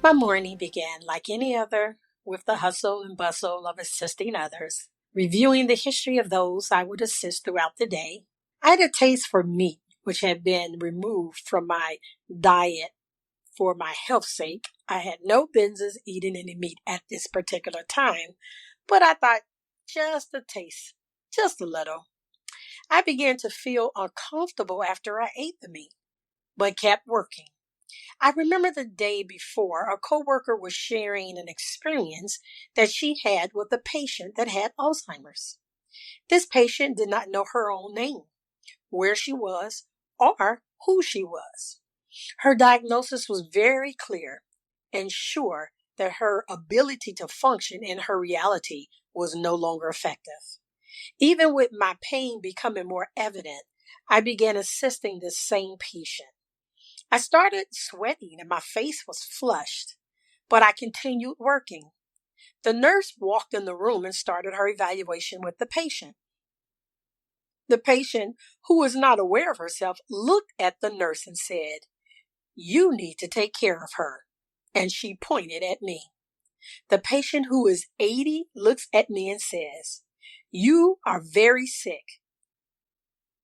My morning began like any other, with the hustle and bustle of assisting others, reviewing the history of those I would assist throughout the day. I had a taste for meat, which had been removed from my diet for my health's sake. I had no business eating any meat at this particular time, but I thought just a taste, just a little. I began to feel uncomfortable after I ate the meat, but kept working. I remember the day before, a coworker was sharing an experience that she had with a patient that had Alzheimer's. This patient did not know her own name, where she was, or who she was. Her diagnosis was very clear and sure that her ability to function in her reality was no longer effective. Even with my pain becoming more evident, I began assisting this same patient. I started sweating and my face was flushed, but I continued working. The nurse walked in the room and started her evaluation with the patient. The patient, who was not aware of herself, looked at the nurse and said, "You need to take care of her." And she pointed at me. The patient, who is 80, looks at me and says, "You are very sick,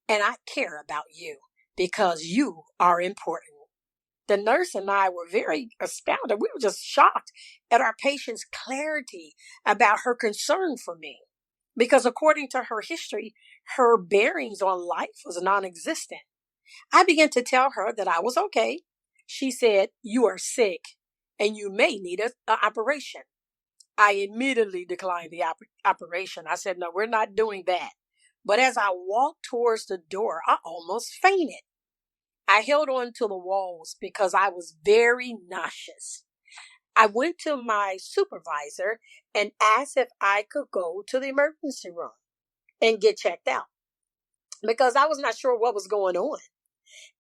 and I care about you because you are important." The nurse and I were very astounded. We were just shocked at our patient's clarity about her concern for me. Because according to her history, her bearings on life was non-existent. I began to tell her that I was okay. She said, "You are sick and you may need an operation." I immediately declined the operation. I said, "No, we're not doing that." But as I walked towards the door, I almost fainted. I held on to the walls because I was very nauseous. I went to my supervisor and asked if I could go to the emergency room and get checked out because I was not sure what was going on.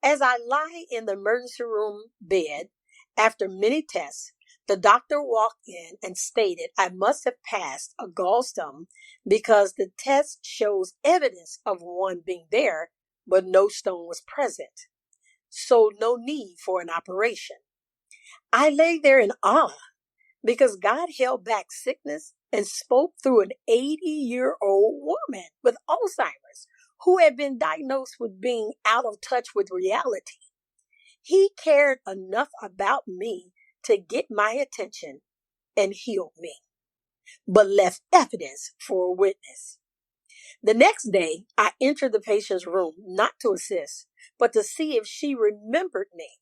As I lie in the emergency room bed, after many tests, the doctor walked in and stated I must have passed a gallstone because the test shows evidence of one being there, but no stone was present. So no need for an operation. I lay there in awe because God held back sickness and spoke through an 80-year-old woman with Alzheimer's who had been diagnosed with being out of touch with reality. He cared enough about me to get my attention and healed me, but left evidence for a witness. The next day, I entered the patient's room not to assist, but to see if she remembered me.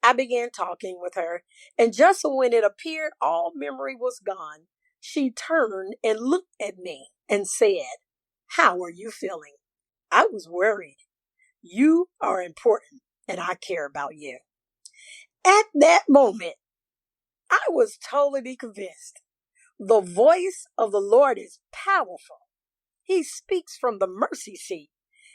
I began talking with her, and just when it appeared all memory was gone, she turned and looked at me and said, "How are you feeling?" I was worried. "You are important, and I care about you." At that moment, I was totally convinced. The voice of the Lord is powerful. He speaks from the mercy seat,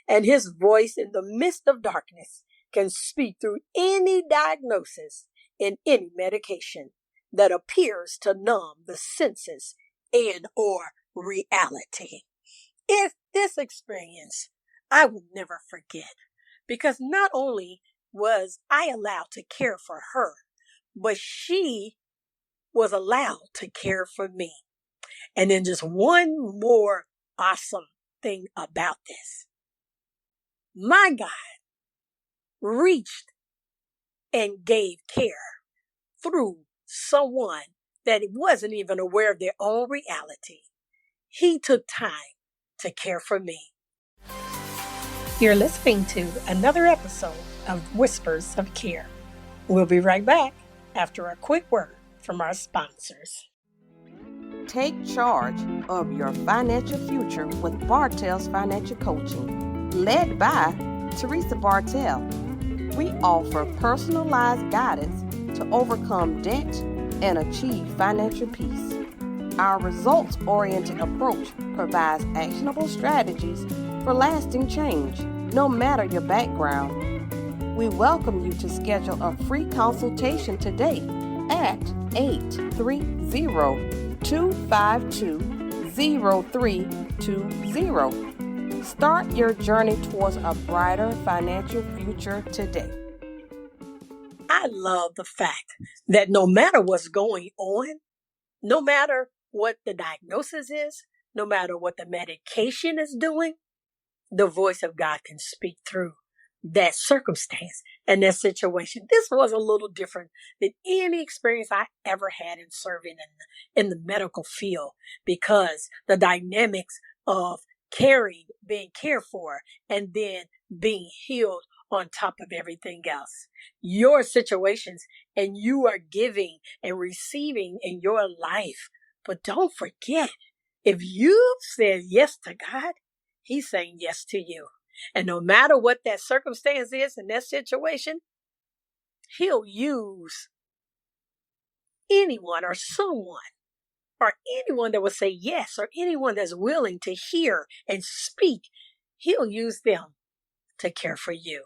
and his voice in the midst of darkness can speak through any diagnosis and any medication that appears to numb the senses and or reality. It's this experience I will never forget because not only was I allowed to care for her, but she was allowed to care for me. And then just one more awesome thing about this. My God reached and gave care through someone that wasn't even aware of their own reality. He took time to care for me. You're listening to another episode of Whispers of Care. We'll be right back after a quick word from our sponsors. Take charge of your financial future with Bartell's Financial Coaching, led by Teresa Bartell. We offer personalized guidance to overcome debt and achieve financial peace. Our results-oriented approach provides actionable strategies for lasting change, no matter your background. We welcome you to schedule a free consultation today at 830-252-0320. Start your journey towards a brighter financial future today. I love the fact that no matter what's going on, no matter what the diagnosis is, no matter what the medication is doing, the voice of God can speak through that circumstance and that situation. This was a little different than any experience I ever had in serving in the medical field, because the dynamics of being cared for, and then being healed on top of everything else. Your situations, and you are giving and receiving in your life. But don't forget, if you've said yes to God, He's saying yes to you. And no matter what that circumstance is in that situation, He'll use anyone or someone or anyone that will say yes, or anyone that's willing to hear and speak. He'll use them to care for you.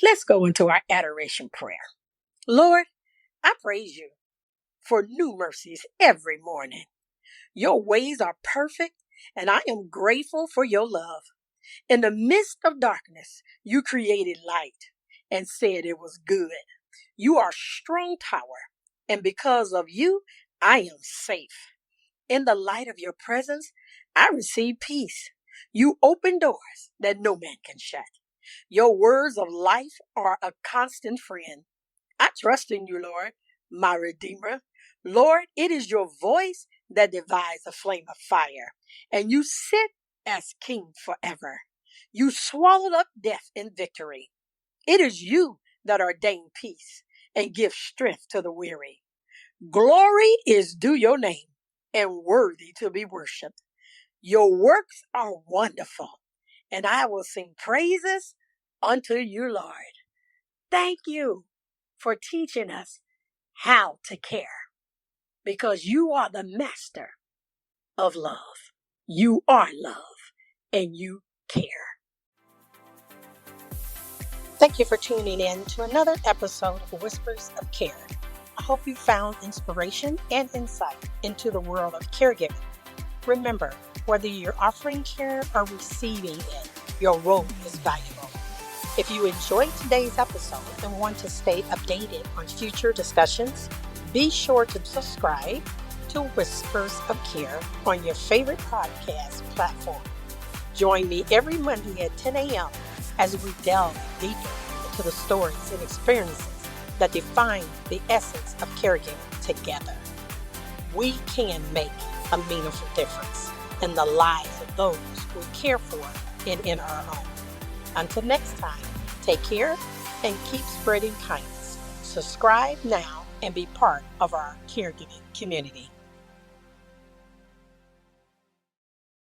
Let's go into our adoration prayer. Lord, I praise you for new mercies every morning. Your ways are perfect, and I am grateful for your love. In the midst of darkness, you created light and said it was good. You are a strong tower, and because of you, I am safe. In the light of your presence, I receive peace. You open doors that no man can shut. Your words of life are a constant friend. I trust in you, Lord, my Redeemer. Lord, it is your voice that divides a flame of fire, and you sit as King forever. You swallowed up death in victory. It is you that ordain peace and give strength to the weary. Glory is due your name and worthy to be worshiped. Your works are wonderful, and I will sing praises unto you, Lord. Thank you for teaching us how to care, because you are the master of love. You are love, and you care. Thank you for tuning in to another episode of Whispers of Care. I hope you found inspiration and insight into the world of caregiving. Remember, whether you're offering care or receiving it, your role is valuable. If you enjoyed today's episode and want to stay updated on future discussions, be sure to subscribe to Whispers of Care on your favorite podcast platform. Join me every Monday at 10 a.m. as we delve deeper into the stories and experiences that define the essence of caregiving together. We can make a meaningful difference in the lives of those we care for and in our own. Until next time, take care and keep spreading kindness. Subscribe now and be part of our caregiving community.